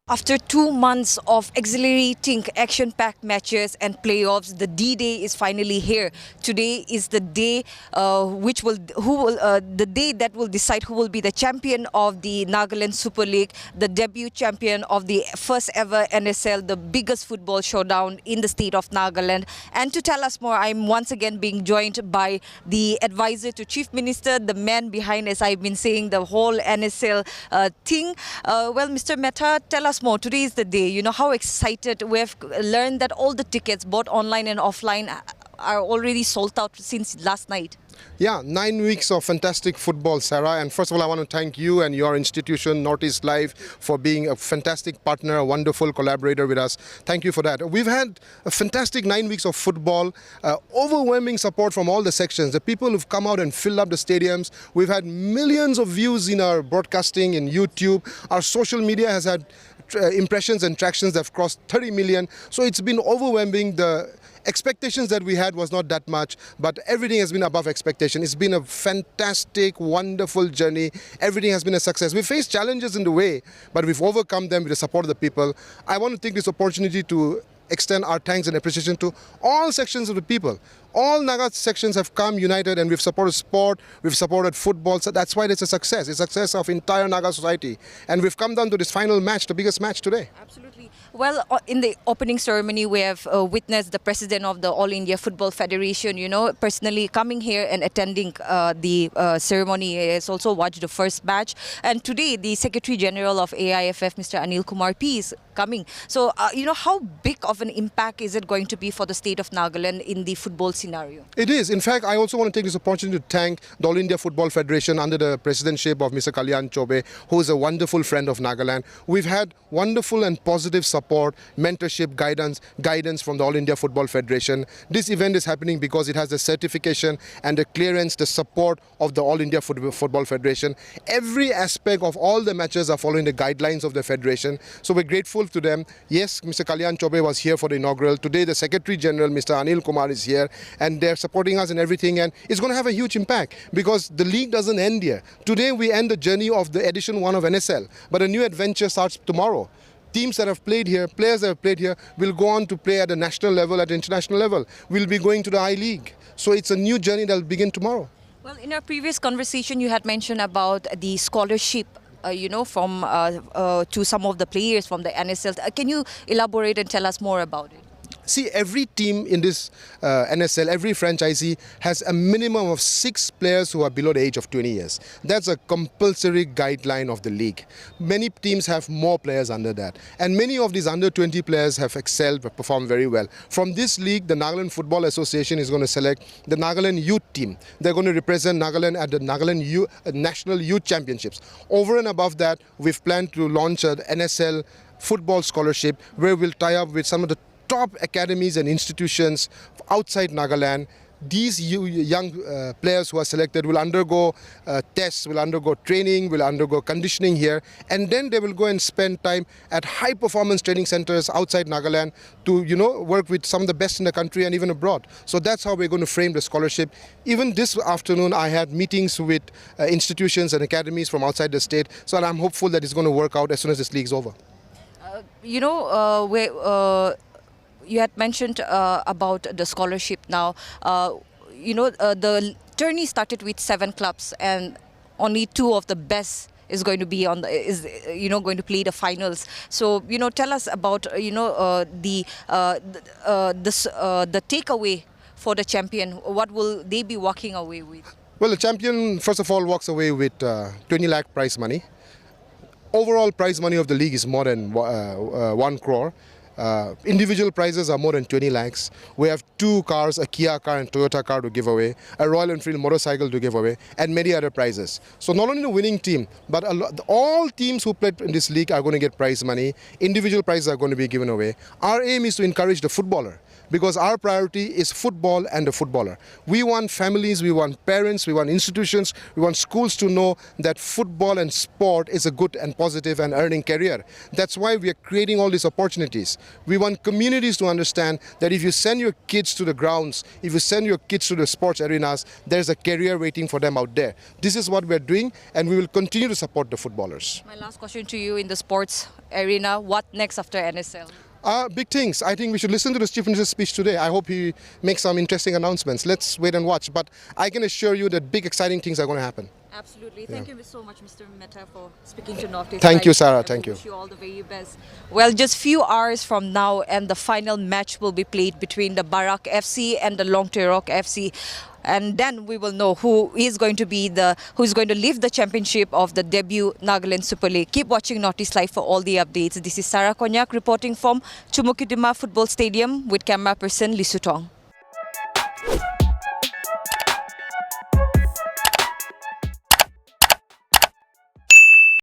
After 2 months of exhilarating, action-packed matches and playoffs, the D-Day is finally here. Today is the day the day that will decide who will be the champion of the Nagaland Super League, the debut champion of the first ever NSL, the biggest football showdown in the state of Nagaland. And to tell us more, I'm once again being joined by the advisor to Chief Minister, the man behind, as I've been saying, the whole NSL thing. Well, Mr. Metha, tell us more. Today is the day. You know how excited we have learned that all the tickets, both online and offline, are already sold out since last night. Yeah, 9 weeks of fantastic football, Sarah. And first of all, I want to thank you and your institution, Northeast Live, for being a fantastic partner, a wonderful collaborator with us. Thank you for that. We've had a fantastic 9 weeks of football, overwhelming support from all the sections. The people who've come out and filled up the stadiums. We've had millions of views in our broadcasting in YouTube. Our social media has had impressions and tractions that have crossed 30 million. So it's been overwhelming. The expectations that we had was not that much, but everything has been above expectation. It's been a fantastic, wonderful journey. Everything has been a success. We faced challenges in the way, but we've overcome them with the support of the people. I want to take this opportunity to extend our thanks and appreciation to all sections of the people. All Naga sections have come united, and we've supported sport, we've supported football, so that's why it's a success. It's a success of entire Naga society. And we've come down to this final match, the biggest match today. Absolutely. Well, in the opening ceremony, we have witnessed the president of the All India Football Federation, personally coming here and attending the ceremony. He has also watched the first match. And today, the Secretary General of AIFF, Mr. Anil Kumar P, is coming. So, how big of an impact is it going to be for the state of Nagaland in the football scenario? It is. In fact, I also want to take this opportunity to thank the All India Football Federation under the presidentship of Mr. Kalyan Chobe, who is a wonderful friend of Nagaland. We've had wonderful and positive support, mentorship, guidance from the All India Football Federation. This event is happening because it has the certification and the clearance, the support of the All India Football Federation. Every aspect of all the matches are following the guidelines of the federation. So we're grateful to them. Yes, Mr. Kalyan Chobe was here for the inaugural. Today, the Secretary General, Mr. Anil Kumar, is here, and they're supporting us in everything, and it's going to have a huge impact because the league doesn't end here. Today, we end the journey of the edition 1 of NSL, but a new adventure starts tomorrow. Teams that have played here, players that have played here, will go on to play at the national level, at the international level. We'll be going to the I-League. So it's a new journey that will begin tomorrow. Well, in our previous conversation, you had mentioned about the scholarship from to some of the players from the NSL. Can you elaborate and tell us more about it? See, every team in this NSL, every franchisee has a minimum of 6 players who are below the age of 20 years. That's a compulsory guideline of the league. Many teams have more players under that. And many of these under 20 players have excelled, performed very well. From this league, the Nagaland Football Association is going to select the Nagaland youth team. They're going to represent Nagaland at the Nagaland National Youth Championships. Over and above that, we've planned to launch an NSL football scholarship where we'll tie up with some of the top academies and institutions outside Nagaland. These young players who are selected will undergo tests, will undergo training, will undergo conditioning here, and then they will go and spend time at high-performance training centers outside Nagaland to, work with some of the best in the country and even abroad. So that's how we're going to frame the scholarship. Even this afternoon, I had meetings with institutions and academies from outside the state, so I'm hopeful that it's going to work out as soon as this league's over. You had mentioned about the scholarship now. The tourney started with 7 clubs, and only 2 of the best is going to be going to play the finals. So tell us about the takeaway for the champion. What will they be walking away with? Well, the champion first of all walks away with 20 lakh prize money. Overall prize money of the league is more than 1 crore. Individual prizes are more than 20 lakhs. We have 2 cars, a Kia car and Toyota car to give away, a Royal Enfield motorcycle to give away, and many other prizes. So not only the winning team, but all teams who played in this league are going to get prize money. Individual prizes are going to be given away. Our aim is to encourage the footballer, because our priority is football and the footballer. We want families, we want parents, we want institutions, we want schools to know that football and sport is a good and positive and earning career. That's why we are creating all these opportunities. We want communities to understand that if you send your kids to the grounds, if you send your kids to the sports arenas, there's a career waiting for them out there. This is what we're doing, and we will continue to support the footballers. My last question to you in the sports arena, what next after NSL? Big things. I think we should listen to the Chief Minister's speech today. I hope he makes some interesting announcements. Let's wait and watch. But I can assure you that big, exciting things are going to happen. Absolutely. Thank you so much, Mr. Metha, for speaking to Northeast. Thank you, Sarah. Thank you. Wish you all the very best. Well, just few hours from now, and the final match will be played between the Barak FC and the Long Terok FC. And then we will know who is going to leave the championship of the debut Nagaland Super League. Keep watching Northeast Live for all the updates. This is Sarah Konyak reporting from Chumukidima Football Stadium with camera person Lisutong.